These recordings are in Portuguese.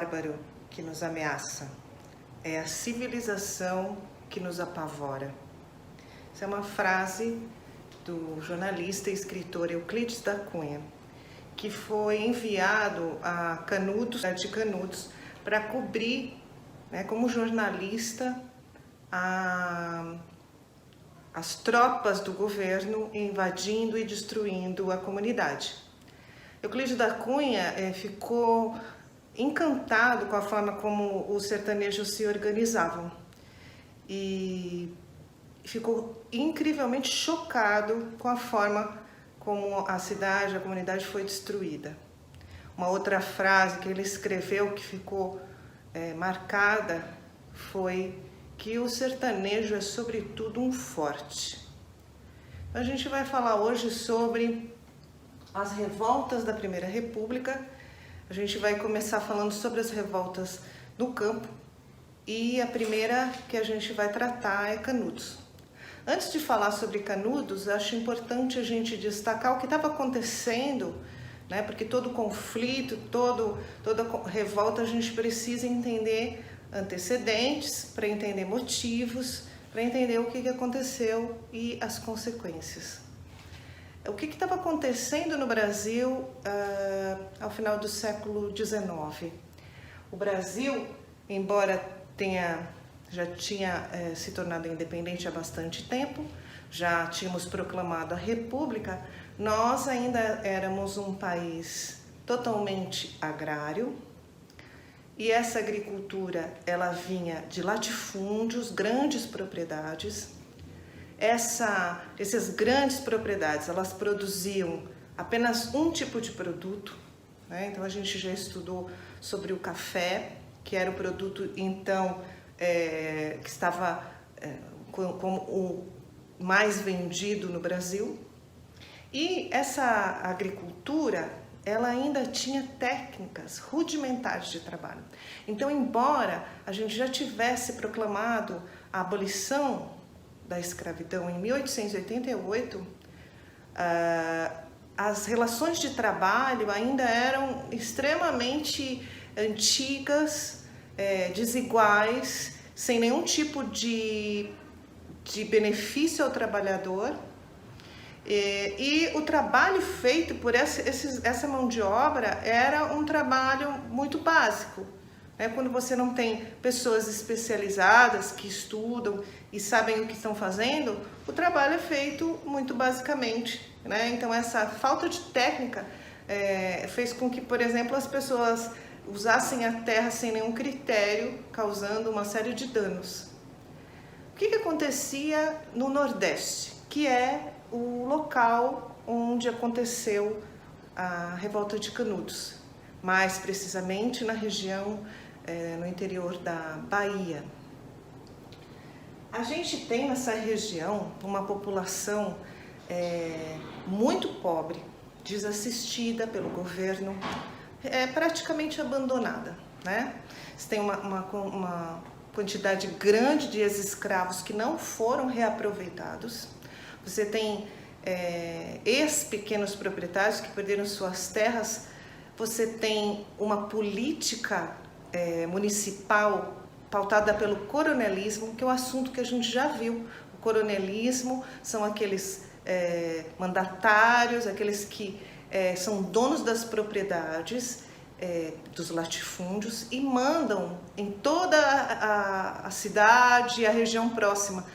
bárbaro que nos ameaça, é a civilização que nos apavora. Essa é uma frase do jornalista e escritor Euclides da Cunha, que foi enviado a Canudos, para cobrir, como jornalista, as tropas do governo invadindo e destruindo a comunidade. Euclides da Cunha ficou encantado com a forma como os sertanejos se organizavam e ficou incrivelmente chocado com a forma como a cidade, a comunidade foi destruída. Uma outra frase que ele escreveu que ficou marcada foi que o sertanejo é sobretudo um forte. Então, a gente vai falar hoje sobre as revoltas da Primeira República. A gente vai começar falando sobre as revoltas no campo e a primeira que a gente vai tratar é Canudos. Antes de falar sobre Canudos, acho importante a gente destacar o que estava acontecendo, porque todo conflito, toda revolta a gente precisa entender antecedentes, para entender motivos, para entender o que aconteceu e as consequências. O que estava acontecendo no Brasil ao final do século XIX? O Brasil, embora já tinha se tornado independente há bastante tempo, já tínhamos proclamado a República, nós ainda éramos um país totalmente agrário, e essa agricultura ela vinha de latifúndios, grandes propriedades. Essas grandes propriedades, elas produziam apenas um tipo de produto, Então a gente já estudou sobre o café, que era o produto então que estava como o mais vendido no Brasil. E essa agricultura ela ainda tinha técnicas rudimentares de trabalho. Então, embora a gente já tivesse proclamado a abolição da escravidão em 1888, as relações de trabalho ainda eram extremamente antigas, desiguais, sem nenhum tipo de benefício ao trabalhador. E o trabalho feito por essa mão de obra era um trabalho muito básico. Quando você não tem pessoas especializadas que estudam e sabem o que estão fazendo, o trabalho é feito muito basicamente. Então essa falta de técnica fez com que, por exemplo, as pessoas usassem a terra sem nenhum critério, causando uma série de danos. O que acontecia no Nordeste, que é o local onde aconteceu a revolta de Canudos, mais precisamente na região, no interior da Bahia. A gente tem nessa região uma população muito pobre, desassistida pelo governo, praticamente abandonada, Você tem uma quantidade grande de ex-escravos que não foram reaproveitados. Você tem ex-pequenos proprietários que perderam suas terras. Você tem uma política municipal pautada pelo coronelismo, que é um assunto que a gente já viu. O coronelismo são aqueles mandatários, aqueles que são donos das propriedades, dos latifúndios, e mandam em toda a cidade e a região próxima,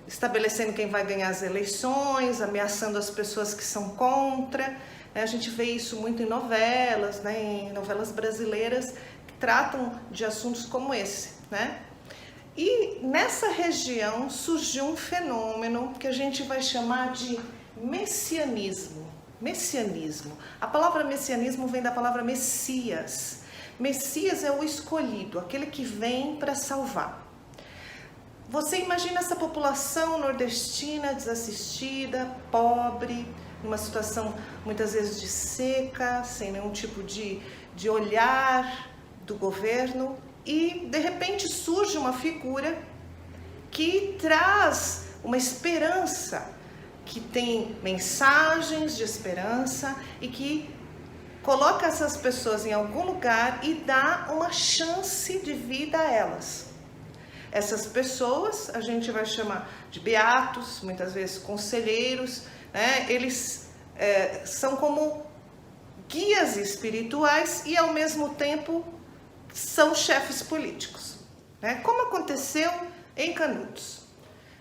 estabelecendo quem vai ganhar as eleições, ameaçando as pessoas que são contra. A gente vê isso muito em novelas, em novelas brasileiras que tratam de assuntos como esse, E nessa região surgiu um fenômeno que a gente vai chamar de messianismo. Messianismo. A palavra messianismo vem da palavra Messias. Messias é o escolhido, aquele que vem para salvar. Você imagina essa população nordestina desassistida, pobre, numa situação muitas vezes de seca, sem nenhum tipo de olhar do governo, e de repente surge uma figura que traz uma esperança, que tem mensagens de esperança e que coloca essas pessoas em algum lugar e dá uma chance de vida a elas. Essas pessoas a gente vai chamar de beatos, muitas vezes conselheiros, né? Eles são como guias espirituais e ao mesmo tempo são chefes políticos, né? Como aconteceu em Canudos.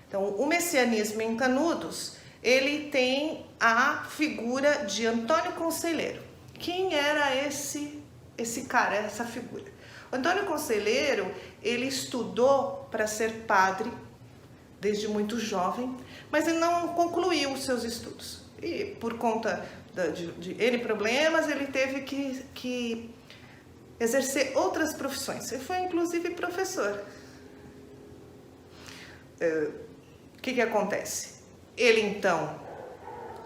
Então, o messianismo em Canudos, ele tem a figura de Antônio Conselheiro. Quem era esse cara, essa figura? O Antônio Conselheiro, ele estudou para ser padre desde muito jovem, mas ele não concluiu os seus estudos. E por conta de N problemas, ele teve que exercer outras profissões. Ele foi inclusive professor. O que acontece? Ele então,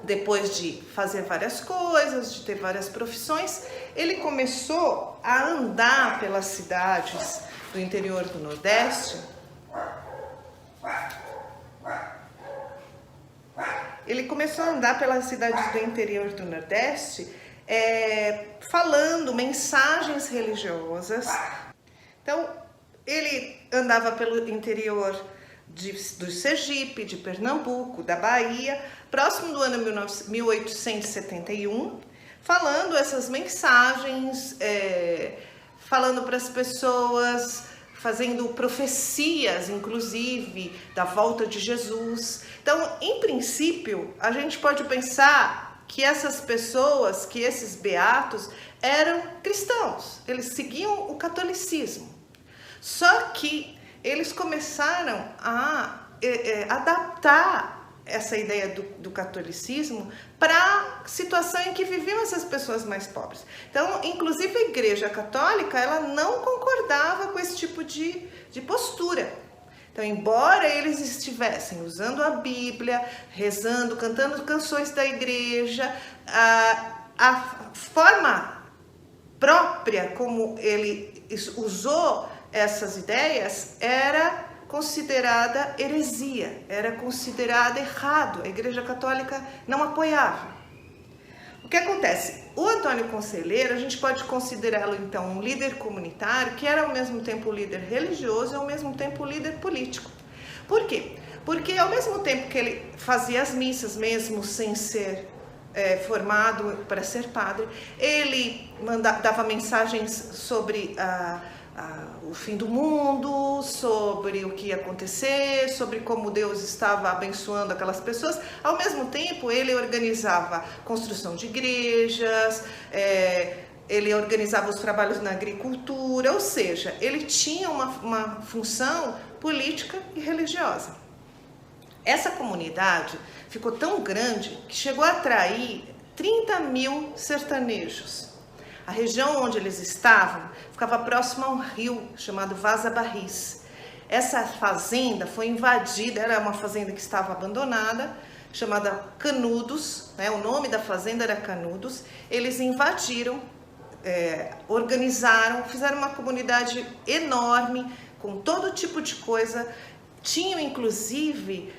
depois de fazer várias coisas, de ter várias profissões, ele começou a andar pelas cidades do interior do Nordeste. Ele começou a andar pelas cidades do interior do Nordeste, falando mensagens religiosas. Então, ele andava pelo interior do Sergipe, de Pernambuco, da Bahia, próximo do ano 1871, falando essas mensagens, falando para as pessoas, fazendo profecias, inclusive, da volta de Jesus. Então, em princípio, a gente pode pensar que essas pessoas, que esses beatos, eram cristãos, eles seguiam o catolicismo. Só que eles começaram a adaptar essa ideia do catolicismo para a situação em que viviam essas pessoas mais pobres. Então, inclusive a Igreja Católica, ela não concordava com esse tipo de postura. Então, embora eles estivessem usando a Bíblia, rezando, cantando canções da igreja, a forma própria como ele usou essas ideias era considerada heresia, era considerada errado. A Igreja Católica não apoiava. O que acontece? O Antônio Conselheiro, a gente pode considerá-lo então um líder comunitário, que era ao mesmo tempo líder religioso e ao mesmo tempo líder político. Por quê? Porque ao mesmo tempo que ele fazia as missas, mesmo sem ser formado para ser padre, ele dava mensagens sobre o fim do mundo, sobre o que ia acontecer, sobre como Deus estava abençoando aquelas pessoas. Ao mesmo tempo, ele organizava construção de igrejas, ele organizava os trabalhos na agricultura, ou seja, ele tinha uma função política e religiosa. Essa comunidade ficou tão grande que chegou a atrair 30 mil sertanejos. A região onde eles estavam ficava próxima a um rio chamado Vaza Barris. Essa fazenda foi invadida, era uma fazenda que estava abandonada, chamada Canudos, né? O nome da fazenda era Canudos. Eles invadiram, organizaram, fizeram uma comunidade enorme, com todo tipo de coisa. Tinham, inclusive,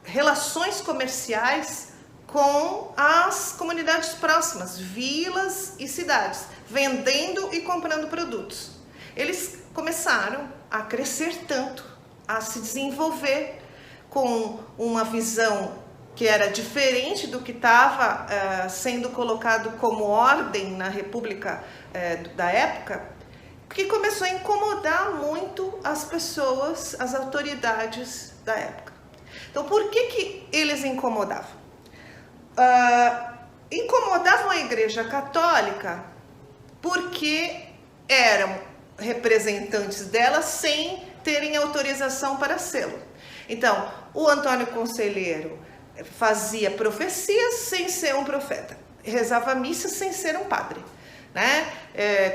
relações comerciais com as comunidades próximas, vilas e cidades, vendendo e comprando produtos. Eles começaram a crescer tanto, a se desenvolver com uma visão que era diferente do que estava sendo colocado como ordem na República da época, que começou a incomodar muito as pessoas, as autoridades da época. Então, por que eles incomodavam? Incomodavam a Igreja Católica porque eram representantes dela sem terem autorização para sê-lo. Então, o Antônio Conselheiro fazia profecias sem ser um profeta, rezava missa sem ser um padre, né?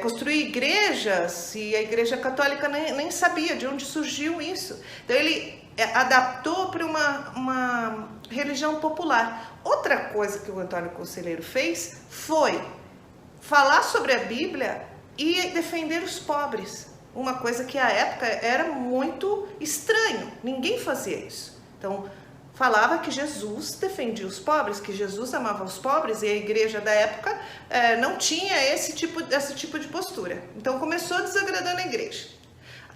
Construía igrejas e a Igreja Católica nem sabia de onde surgiu isso. Então, ele adaptou para uma religião popular. Outra coisa que o Antônio Conselheiro fez foi falar sobre a Bíblia e defender os pobres. Uma coisa que à época era muito estranho, ninguém fazia isso. Então, falava que Jesus defendia os pobres, que Jesus amava os pobres, e a igreja da época não tinha esse tipo de postura. Então começou desagradando a igreja.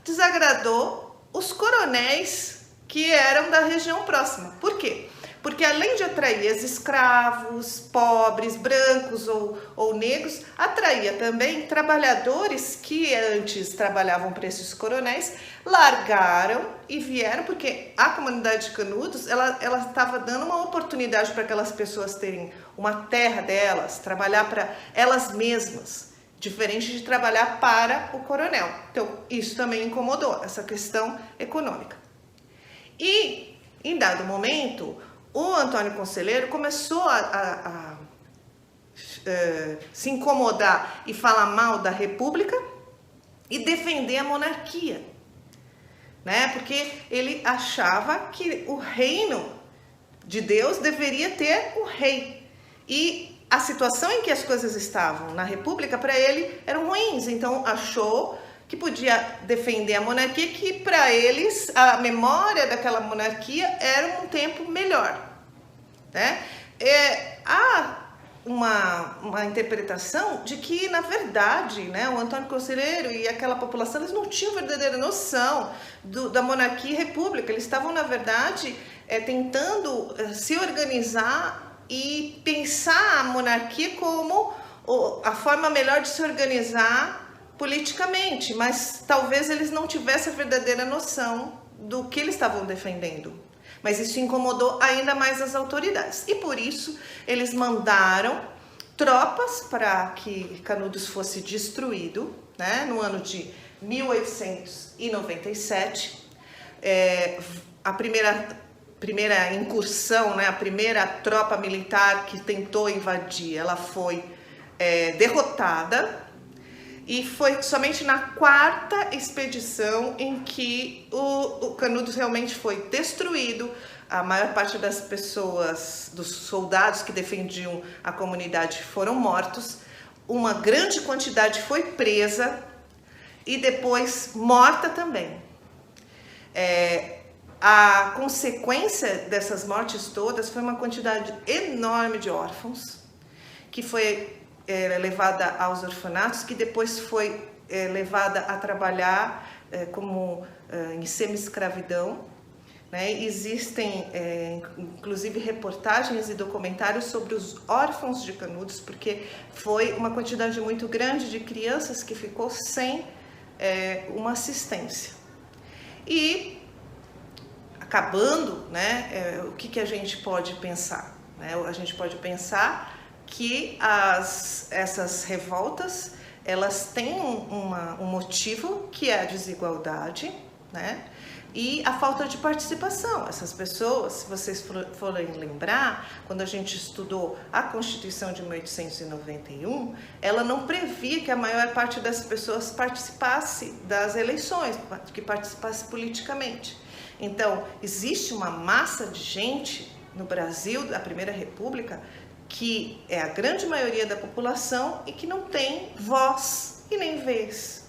Desagradou os coronéis que eram da região próxima. Por quê? Porque além de atrair escravos, pobres, brancos ou negros, atraía também trabalhadores que antes trabalhavam para esses coronéis, largaram e vieram, porque a comunidade de Canudos ela estava dando uma oportunidade para aquelas pessoas terem uma terra delas, trabalhar para elas mesmas, diferente de trabalhar para o coronel. Então, isso também incomodou, essa questão econômica. E, em dado momento, o Antônio Conselheiro começou a se incomodar e falar mal da República e defender a monarquia, né? Porque ele achava que o reino de Deus deveria ter o rei. E a situação em que as coisas estavam na República, para ele, eram ruins. Então, achou que podia defender a monarquia, que para eles a memória daquela monarquia era um tempo melhor, né? Há uma interpretação de que, na verdade, né, o Antônio Conselheiro e aquela população, eles não tinham verdadeira noção da monarquia e república. Eles estavam, na verdade, tentando se organizar e pensar a monarquia como a forma melhor de se organizar politicamente, mas talvez eles não tivessem a verdadeira noção do que eles estavam defendendo. Mas isso incomodou ainda mais as autoridades. E por isso eles mandaram tropas para que Canudos fosse destruído, né? No ano de 1897. A primeira incursão, né? A primeira tropa militar que tentou invadir, ela foi derrotada. E foi somente na 4ª expedição em que o Canudos realmente foi destruído. A maior parte das pessoas, dos soldados que defendiam a comunidade foram mortos. Uma grande quantidade foi presa e depois morta também. A consequência dessas mortes todas foi uma quantidade enorme de órfãos, que foi levada aos orfanatos, que depois foi levada a trabalhar em semi-escravidão, né? Existem inclusive reportagens e documentários sobre os órfãos de Canudos, porque foi uma quantidade muito grande de crianças que ficou sem uma assistência. E acabando, né, o que a gente pode pensar? Né? A gente pode pensar que essas revoltas, elas têm um motivo, que é a desigualdade, né? E a falta de participação. Essas pessoas, se vocês forem lembrar, quando a gente estudou a Constituição de 1891, ela não previa que a maior parte das pessoas participasse das eleições, que participasse politicamente. Então, existe uma massa de gente no Brasil, da Primeira República, que é a grande maioria da população e que não tem voz e nem vez.